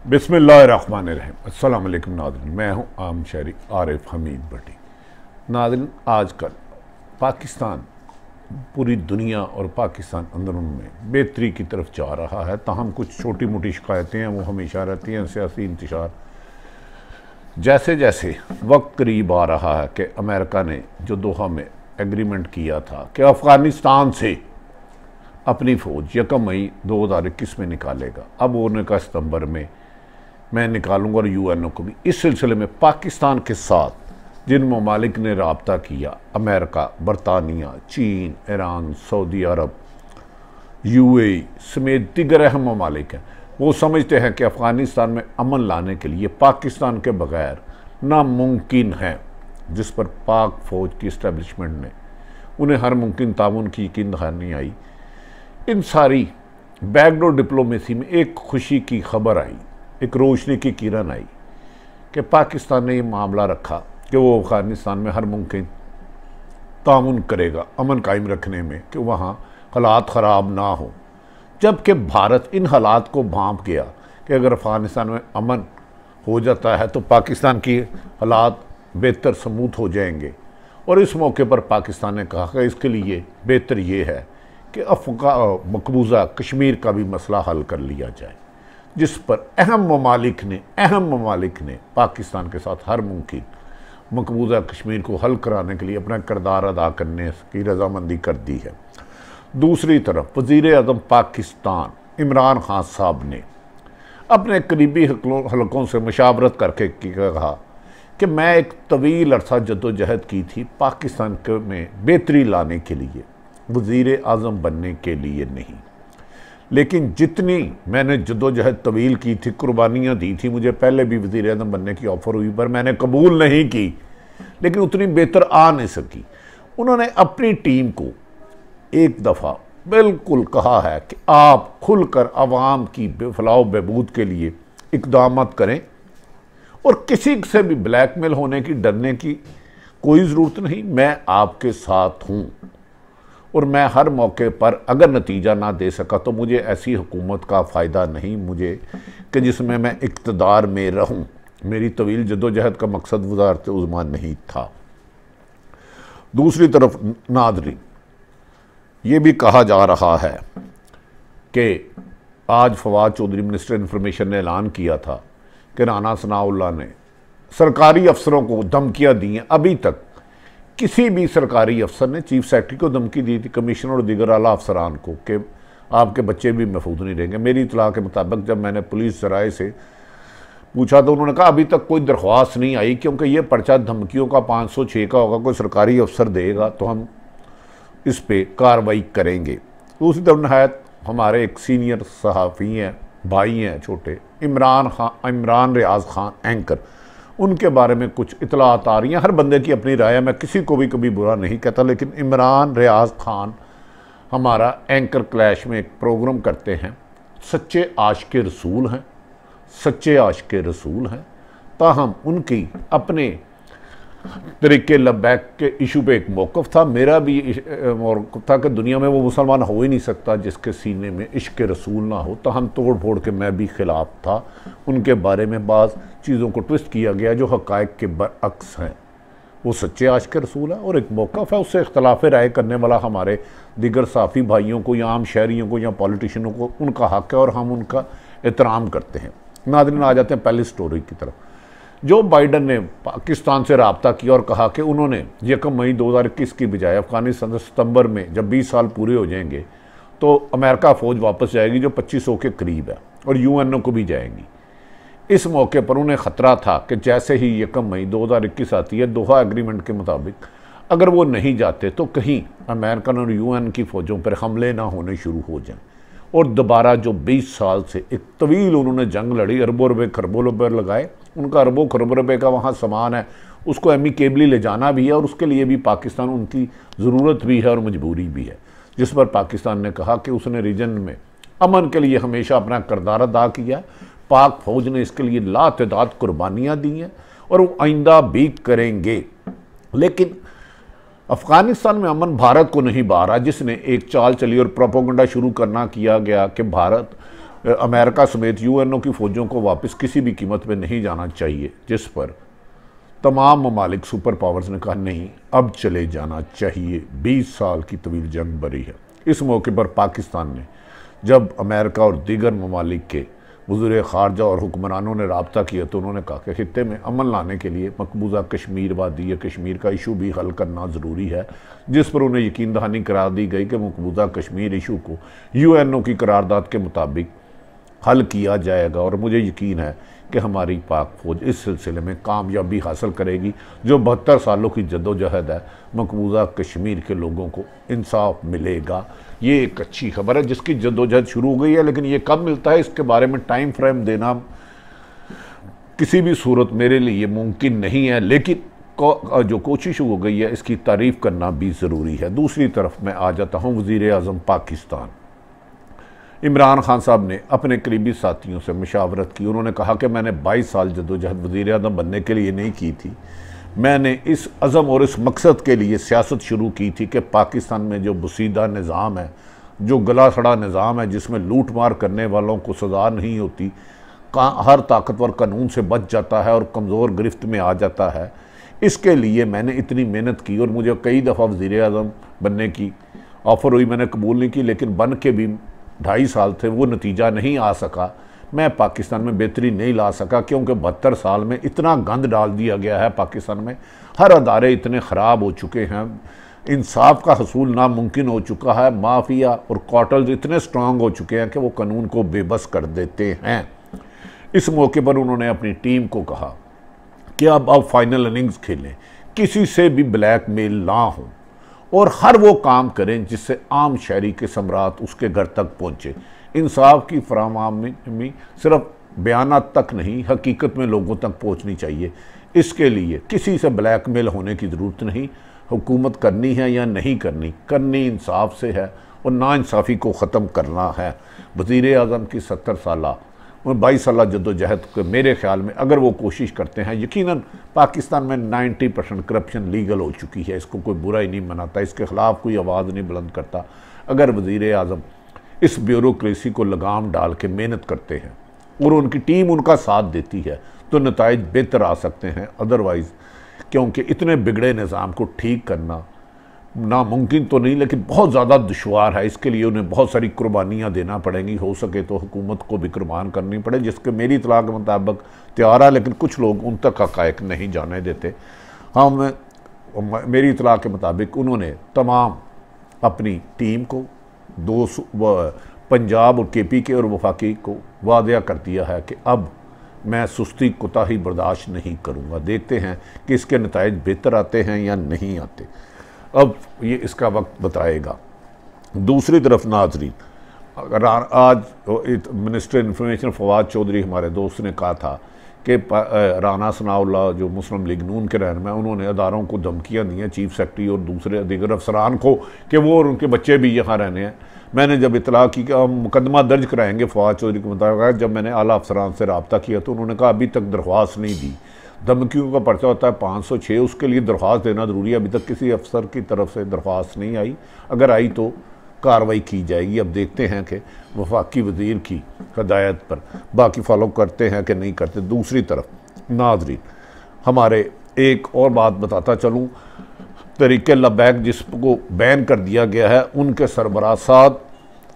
बिस्मिल्लाहिर्रहमानिर्रहीम। अस्सलाम वालेकुम नाज़रीन, मैं हूँ आम शहरी आरिफ हमीद भट्टी। नाज़रीन, आजकल पाकिस्तान पूरी दुनिया और पाकिस्तान अंदरून में बेहतरी की तरफ जा रहा है। ताहम कुछ छोटी मोटी शिकायतें हैं वो हमेशा रहती हैं। सियासी इंतशार जैसे जैसे वक्त करीब आ रहा है कि अमेरिका ने जो दोहा में एग्रीमेंट किया था कि अफ़गानिस्तान से अपनी फ़ौज 1 मई 2021 में निकालेगा, अब वो ने कहा सितंबर में मैं निकालूंगा और यूएनओ को भी। इस सिलसिले में पाकिस्तान के साथ जिन ममालिक ने रब्ता किया, अमेरिका, बरतानिया, चीन, ईरान, सऊदी अरब, यूएई समेत दीगर अहम ममालिक हैं, वो समझते हैं कि अफ़गानिस्तान में अमन लाने के लिए पाकिस्तान के बग़ैर नामुमकिन है, जिस पर पाक फ़ौज की इस्टेब्लिशमेंट ने उन्हें हर मुमकिन ताउन की यकीन दहानी आई। इन सारी बैकडोर डिप्लोमेसी में एक खुशी की खबर आई, एक रोशनी की किरण आई कि पाकिस्तान ने ये मामला रखा कि वो अफ़गानिस्तान में हर मुमकिन ताउन करेगा अमन कायम रखने में, कि वहाँ हालात ख़राब ना हो। जबकि भारत इन हालात को भांप गया कि अगर अफ़गानिस्तान में अमन हो जाता है तो पाकिस्तान की हालात बेहतर समूथ हो जाएंगे। और इस मौके पर पाकिस्तान ने कहा कि इसके लिए बेहतर ये है कि मकबूजा कश्मीर का भी मसला हल कर लिया जाए, जिस पर अहम ममालिक ने पाकिस्तान के साथ हर मुमकिन मकबूजा कश्मीर को हल कराने के लिए अपना किरदार अदा करने की रजामंदी कर दी है। दूसरी तरफ वज़ीर आज़म पाकिस्तान इमरान खान साहब ने अपने करीबी हलकों से मशावरत करके कहा कि मैं एक तवील अरसा जद्दोजहद की थी पाकिस्तान में बेहतरी लाने के लिए, वज़ीर आज़म बनने के लिए नहीं। लेकिन जितनी मैंने जद्दोजहद तवील की थी, कुर्बानियाँ दी थी, मुझे पहले भी वज़ीर आज़म बनने की ऑफ़र हुई पर मैंने कबूल नहीं की, लेकिन उतनी बेहतर आ नहीं सकी। उन्होंने अपनी टीम को एक दफ़ा बिल्कुल कहा है कि आप खुलकर आवाम की फलाह बहबूद के लिए इक़दाम करें और किसी से भी ब्लैकमेल होने की, डरने की कोई ज़रूरत नहीं। मैं आपके साथ हूँ और मैं हर मौके पर अगर नतीजा ना दे सका तो मुझे ऐसी हुकूमत का फ़ायदा नहीं मुझे कि जिसमें मैं इक़्तिदार में रहूं। मेरी तवील जद्दोजहद का मकसद वज़ारत उज़्मा नहीं था। दूसरी तरफ नाज़रीन, ये भी कहा जा रहा है कि आज फवाद चौधरी मिनिस्टर इन्फॉर्मेशन ने ऐलान किया था कि राना सनाउल्लाह ने सरकारी अफसरों को धमकियाँ दी हैं। अभी तक किसी भी सरकारी अफसर ने चीफ सेक्रेटरी को धमकी दी थी, कमिश्नर और दीगर आला अफसरान को, कि आपके बच्चे भी महफूज नहीं रहेंगे। मेरी इतला के मुताबिक जब मैंने पुलिस सराय से पूछा तो उन्होंने कहा अभी तक कोई दरख्वास्त नहीं आई, क्योंकि ये पर्चा धमकियों का 506 का होगा, कोई सरकारी अफसर देगा तो हम इस पर कार्रवाई करेंगे। दूसरी तरफ नहायत हमारे एक सीनियर सहाफ़ी हैं, भाई हैं छोटे, इमरान रियाज खान एंकर, उनके बारे में कुछ इतलात आ रही हैं। हर बंदे की अपनी राय है, मैं किसी को भी कभी बुरा नहीं कहता, लेकिन इमरान रियाज खान हमारा एंकर क्लैश में एक प्रोग्राम करते हैं, सच्चे आशिक रसूल हैं। ताहम उनकी अपने तरीके लब्बैक के इशू पे एक मौक़िफ़ था, मेरा भी मौक़िफ़ था कि दुनिया में वो मुसलमान हो ही नहीं सकता जिसके सीने में इश्क रसूल ना हो। तो हम तोड़ फोड़ के मैं भी ख़िलाफ़ था। उनके बारे में बाज़ चीज़ों को ट्विस्ट किया गया जो हक़ाइक़ के बरअक्स हैं। वो सच्चे आशिक रसूल है और एक मौक़िफ़ है, उससे इख्तलाफ़ राय करने वाला हमारे दीगर साफ़ी भाइयों को या आम शहरियों को या पॉलिटिशियनों को उनका हक़ है और हम उनका एहतराम करते हैं। नाज़रीन, आ जाते हैं पहली स्टोरी की तरफ। जो बाइडन ने पाकिस्तान से रब्ता किया और कहा कि उन्होंने 1 मई 2021 की बजाय अफ़गानिस्तान से सितंबर में जब 20 साल पूरे हो जाएंगे तो अमेरिका फ़ौज वापस जाएगी जो 2500 के करीब है और यूएनओ को भी जाएंगी। इस मौके पर उन्हें ख़तरा था कि जैसे ही 1 मई 2021 आती है, दोहा एग्रीमेंट के मुताबिक अगर वो नहीं जाते तो कहीं अमेरिकन और यूएन की फ़ौजों पर हमले ना होने शुरू हो जाएं और दोबारा जो 20 साल से एक तवील उन्होंने जंग लड़ी, अरबों रुपये खरबों रुपये लगाए, उनका अरबों खरबों रुपये का वहाँ सामान है, उसको एमिकेबली ले जाना भी है और उसके लिए भी पाकिस्तान उनकी ज़रूरत भी है और मजबूरी भी है, जिस पर पाकिस्तान ने कहा कि उसने रीजन में अमन के लिए हमेशा अपना किरदार अदा किया। पाक फ़ौज ने इसके लिए लातदाद कुर्बानियाँ दी हैं और वो आइंदा भी करेंगे। लेकिन अफ़गानिस्तान में अमन भारत को नहीं बा रहा, जिसने एक चाल चली और प्रोपोगंडा शुरू करना किया गया कि भारत अमेरिका समेत यूएनओ की फ़ौजों को वापस किसी भी कीमत पे नहीं जाना चाहिए, जिस पर तमाम ममालिक सुपर पावर्स ने कहा नहीं, अब चले जाना चाहिए। 20 साल की तवील जंग बरी है। इस मौके पर पाकिस्तान ने जब अमेरिका और दीगर ममालिक के वज़ीर ख़ारजा और हुक्मरानों ने रब्ता किया तो उन्होंने कहा कि खित्ते में अमन लाने के लिए मकबूजा कश्मीर वादी या कश्मीर का इशू भी हल करना ज़रूरी है, जिस पर उन्हें यकीन दहानी करा दी गई कि मकबूजा कश्मीर इशू को यूएनओ की करारदाद के मुताबिक हल किया जाएगा। और मुझे यकीन है कि हमारी पाक फ़ौज इस सिलसिले में कामयाबी हासिल करेगी। जो 72 सालों की जद्दोजहद है, मकबूजा कश्मीर के लोगों को इंसाफ मिलेगा। ये एक अच्छी खबर है जिसकी जद्दोजहद शुरू हो गई है, लेकिन ये कब मिलता है इसके बारे में टाइम फ्रेम देना किसी भी सूरत मेरे लिए मुमकिन नहीं है, लेकिन जो कोशिश हो गई है इसकी तारीफ़ करना भी ज़रूरी है। दूसरी तरफ मैं आ जाता हूँ वज़ीर आज़म पाकिस्तान इमरान खान साहब ने अपने करीबी साथियों से मशावरत की। उन्होंने कहा कि मैंने 22 साल जद्दोजहद वज़ीर आज़म बनने के लिए नहीं की थी, मैंने इस अज़म और इस मकसद के लिए सियासत शुरू की थी कि पाकिस्तान में जो बुसीदा निज़ाम है, जो गला सड़ा निज़ाम है, जिसमें लूट मार करने वालों को सज़ा नहीं होती, हर ताकतवर कानून से बच जाता है और कमज़ोर गिरफ्त में आ जाता है, इसके लिए मैंने इतनी मेहनत की। और मुझे कई दफ़ा वज़ीर आज़म बनने की ऑफ़र हुई, मैंने कबूल नहीं की, लेकिन बन के भी 2.5 साल थे, वो नतीजा नहीं आ सका। मैं पाकिस्तान में बेहतरी नहीं ला सका क्योंकि 72 साल में इतना गंद डाल दिया गया है पाकिस्तान में। हर अदारे इतने ख़राब हो चुके हैं, इंसाफ का हसूल नामुमकिन हो चुका है, माफिया और कॉटल्स इतने स्ट्रांग हो चुके हैं कि वो कानून को बेबस कर देते हैं। इस मौके पर उन्होंने अपनी टीम को कहा कि अब फाइनल इनिंग्स खेलें, किसी से भी ब्लैकमेल ना हो और हर वो काम करें जिससे आम शहरी के सम्राट उसके घर तक पहुँचे। इंसाफ की फराहमी सिर्फ बयानात तक नहीं, हकीकत में लोगों तक पहुँचनी चाहिए। इसके लिए किसी से ब्लैकमेल होने की ज़रूरत नहीं। हुकूमत करनी है या नहीं करनी इंसाफ से है और नाइंसाफ़ी को ख़त्म करना है। वज़ीर आज़म की 70 साल और 22 साल जद्दोजहद के मेरे ख़्याल में अगर वो कोशिश करते हैं, यकीनन पाकिस्तान में 90% करप्शन लीगल हो चुकी है, इसको कोई बुरा ही नहीं मनाता, इसके ख़िलाफ़ कोई आवाज़ नहीं बुलंद करता। अगर वज़ीर आज़म इस ब्यूरोक्रेसी को लगाम डाल के मेहनत करते हैं और उनकी टीम उनका साथ देती है तो नताइज बेहतर आ सकते हैं। अदरवाइज़ क्योंकि इतने बिगड़े निज़ाम को ठीक करना नामुमकिन तो नहीं, लेकिन बहुत ज़्यादा दुश्वार है। इसके लिए उन्हें बहुत सारी कुर्बानियाँ देना पड़ेंगी, हो सके तो हुकूमत को भी कुर्बान करनी पड़े, जिसके मेरी इत्तला के मुताबिक तैयार है, लेकिन कुछ लोग उन तक हक़ाइक़ नहीं जाने देते। मेरी इत्तला के मुताबिक उन्होंने तमाम अपनी टीम को पंजाब और केपी के और वफाकी को वादा कर दिया है कि अब मैं सुस्ती कोताही बर्दाश्त नहीं करूँगा। देखते हैं कि इसके नताइज बेहतर आते हैं या नहीं आते, अब ये इसका वक्त बताएगा। दूसरी तरफ नाज़रीन, आज मिनिस्टर इंफॉर्मेशन फवाद चौधरी हमारे दोस्त ने कहा था कि राना सनाउल्लाह जो मुस्लिम लीग नून के रहनुमा, उन्होंने अदारों को धमकियाँ दी हैं, चीफ सेक्रेटरी और दूसरे दीगर अफसरान को, कि वो और उनके बच्चे भी यहाँ रहने हैं। मैंने जब इतला की कि हम मुकदमा दर्ज कराएंगे फवाद चौधरी के मुताबिक, जब मैंने आला अफसरान से रब्ता किया तो उन्होंने कहा अभी तक दरख्वास्त नहीं दी। धमकियों का पर्चा होता है 506, उसके लिए दरख्वास्त देना ज़रूरी है। अभी तक किसी अफसर की तरफ से दरख्वास्त नहीं आई, अगर आई तो कार्रवाई की जाएगी। अब देखते हैं कि वफाकी वज़ीर की हदायत पर बाकी फॉलो करते हैं कि नहीं करते। दूसरी तरफ नाज़रीन, हमारे एक और बात बताता चलूँ, तरीक़े लबैक जिसको बैन कर दिया गया है, उनके सरबराह साद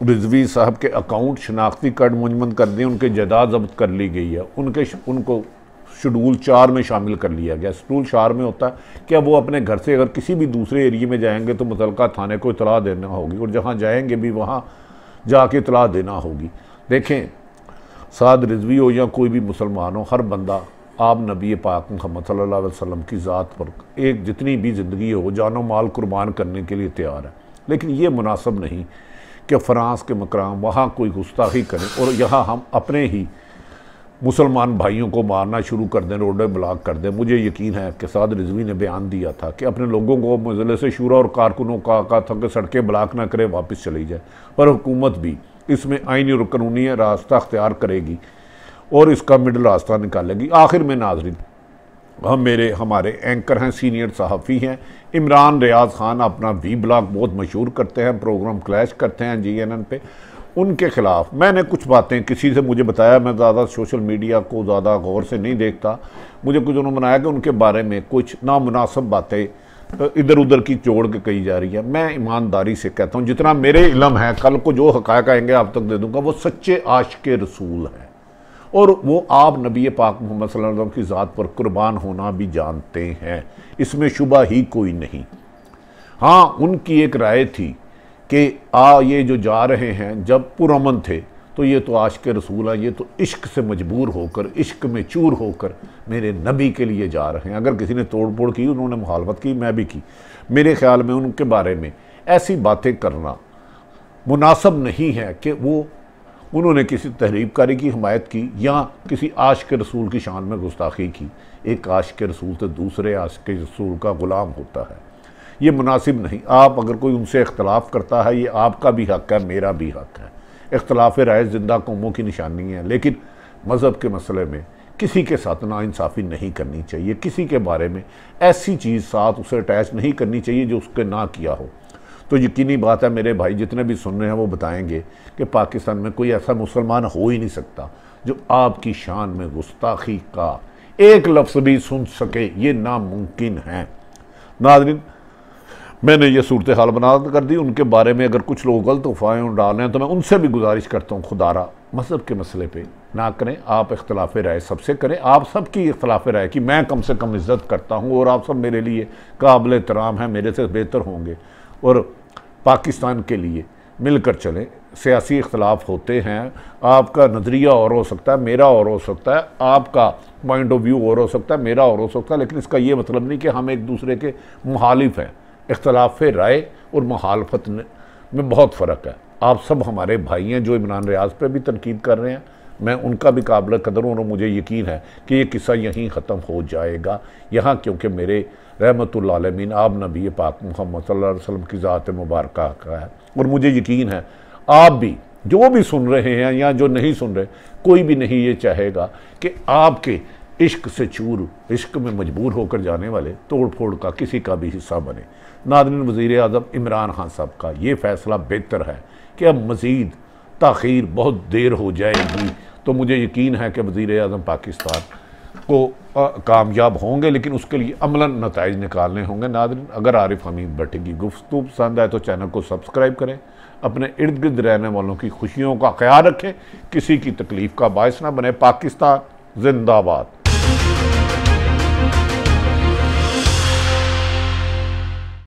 रिजवी साहब के अकाउंट शनाख्ती कार्ड मुंजमद कर दिए, उनके जायदाद जब्त कर ली गई है, उनको शेड्यूल 4 में शामिल कर लिया गया। शेड्यूल 4 में होता है कि अब वो अपने घर से अगर किसी भी दूसरे एरिए में जाएंगे तो मुतलका थाने को इतला देना होगी और जहाँ जाएंगे भी वहाँ जाके इतला देना होगी। देखें, साद रिजवी हो या कोई भी मुसलमान हो, हर बंदा आप नबी पाक मुहम्मद सल्लल्लाहु अलैहि वसल्लम की ज़ात पर एक जितनी भी ज़िंदगी हो, जानो माल कुर्बान करने के लिए तैयार है। लेकिन ये मुनासिब नहीं कि फ़्रांस के मकाम वहाँ कोई गुस्ताखी करें और यहाँ हम अपने ही मुसलमान भाइयों को मारना शुरू कर दें, रोडें ब्लॉक कर दें। मुझे यकीन है कि साद रिजवी ने बयान दिया था कि अपने लोगों को मजलिस शूरा और कारकुनों का कहा था कि सड़कें ब्लॉक ना करें, वापस चली जाए, पर हुकूमत भी इसमें आईनी और कानूनी रास्ता अख्तियार करेगी और इसका मिडल रास्ता निकालेगी। आखिर में नाज़रीन, हमारे एंकर हैं, सीनियर सहाफ़ी हैं, इमरान रियाज खान अपना वी ब्लॉग बहुत मशहूर करते हैं, प्रोग्राम क्लैश करते हैं GNN पे। उनके ख़िलाफ़ मैंने कुछ बातें किसी से मुझे बताया, मैं ज़्यादा सोशल मीडिया को ज़्यादा गौर से नहीं देखता, मुझे कुछ उन्होंने बनाया कि उनके बारे में कुछ नामुनासिब बातें इधर उधर की जोड़ के कही जा रही है। मैं ईमानदारी से कहता हूँ जितना मेरे इल्म है, कल को जो हक़ायक़ आएंगे आप तक दे दूँगा, वो सच्चे आशिक़ रसूल हैं और वो आप नबी पाक मोहम्मद सल्लल्लाहु अलैहि वसल्लम की ज़ात पर कुर्बान होना भी जानते हैं, इसमें शुबा ही कोई नहीं। हाँ, उनकी एक राय थी कि ये जो जा रहे हैं जब पुरअमन थे तो ये तो आशिक़ रसूल हैं, ये तो इश्क से मजबूर होकर, इश्क में चूर होकर मेरे नबी के लिए जा रहे हैं। अगर किसी ने तोड़ फोड़ की, उन्होंने मुखालफत की, मैं भी की, मेरे ख़्याल में उनके बारे में ऐसी बातें करना मुनासिब नहीं है कि वो उन्होंने किसी तहरीबकारी की हिमायत की या किसी आशिक़ रसूल की शान में गुस्ताखी की। एक आशिक़ रसूल तो दूसरे आशिक़ रसूल का ग़ुलाम होता है, ये मुनासिब नहीं। आप अगर कोई उनसे इख्तलाफ करता है, ये आपका भी हक़ है, मेरा भी हक़ है। इख्तलाफ राय ज़िंदा कौमों की निशानी है, लेकिन मज़हब के मसले में किसी के साथ नाइंसाफ़ी नहीं करनी चाहिए, किसी के बारे में ऐसी चीज़ साथ उसे अटैच नहीं करनी चाहिए जो उसके ना किया हो। तो यकीनी बात है, मेरे भाई जितने भी सुन रहे हैं वो बताएंगे कि पाकिस्तान में कोई ऐसा मुसलमान हो ही नहीं सकता जो आपकी शान में गुस्ताखी का एक लफ्ज़ भी सुन सके, ये नामुमकिन है। नाज़रीन, मैंने ये सूरत हाल बना कर दी। उनके बारे में अगर कुछ लोग गलत अफवाहें डाल रहे हैं तो मैं उनसे भी गुजारिश करता हूँ, खुदारा मज़हब के मसले पे ना करें। आप इख्तलाफ राय सबसे करें, आप सबकी इख्तलाफ राय की मैं कम से कम इज़्ज़त करता हूँ और आप सब मेरे लिए काबिल एहतराम हैं, मेरे से बेहतर होंगे और पाकिस्तान के लिए मिलकर चलें। सियासी इख्तलाफ होते हैं, आपका नज़रिया और हो सकता है, मेरा और हो सकता है, आपका पॉइंट ऑफ व्यू और हो सकता है, मेरा और हो सकता है, लेकिन इसका ये मतलब नहीं कि हम एक दूसरे के मुखालिफ हैं। इख्तलाफ राय और मुखालफत में बहुत फ़र्क है। आप सब हमारे भाई हैं जो इमरान रियाज पे भी तनकीद कर रहे हैं, मैं उनका भी काबिल कदर हूँ और मुझे यकीन है कि ये किस्सा यहीं ख़त्म हो जाएगा यहाँ, क्योंकि मेरे रहमतुल आलमीन आप नबी पाक मोहम्मद सल्लल्लाहु अलैहि वसल्लम की ज़ात मुबारक का है। और मुझे यकीन है आप भी जो भी सुन रहे हैं या जो नहीं सुन रहे, कोई भी नहीं ये चाहेगा कि आपके इश्क से चूर, इश्क में मजबूर होकर जाने वाले तोड़ फोड़ का किसी का भी हिस्सा बने। नाज़रीन, वज़ीर आज़म इमरान खान साहब का ये फ़ैसला बेहतर है कि अब मज़ीद ताख़ीर बहुत देर हो जाएगी, तो मुझे यकीन है कि वज़ीर आज़म पाकिस्तान को कामयाब होंगे, लेकिन उसके लिए अमलन नताइज निकालने होंगे। नाज़रीन, अगर आरिफ हमीद भट्टी की गुफ्तगू पसंद आए तो चैनल को सब्सक्राइब करें, अपने इर्द गिर्द रहने वालों की खुशियों का ख्याल रखें, किसी की तकलीफ़ का बायस ना बने। पाकिस्तान जिंदाबाद।